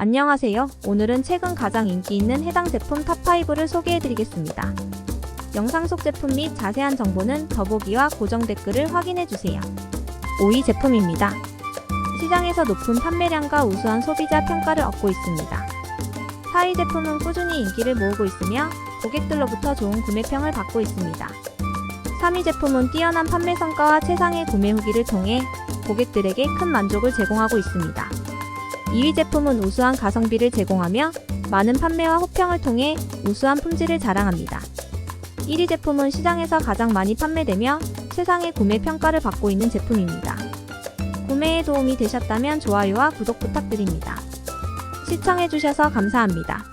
안녕하세요. 오늘은 최근 가장 인기 있는 해당 제품 탑5를 소개해드리겠습니다. 영상 속 제품 및 자세한 정보는 더보기와 고정 댓글을 확인해주세요. 5위 제품입니다. 시장에서 높은 판매량과 우수한 소비자 평가를 얻고 있습니다. 4위 제품은 꾸준히 인기를 모으고 있으며 고객들로부터 좋은 구매평을 받고 있습니다. 3위 제품은 뛰어난 판매 성과와 최상의 구매 후기를 통해 고객들에게 큰 만족을 제공하고 있습니다. 2위 제품은 우수한 가성비를 제공하며 많은 판매와 호평을 통해 우수한 품질을 자랑합니다. 1위 제품은 시장에서 가장 많이 판매되며 최상의 구매 평가를 받고 있는 제품입니다. 구매에 도움이 되셨다면 좋아요와 구독 부탁드립니다. 시청해주셔서 감사합니다.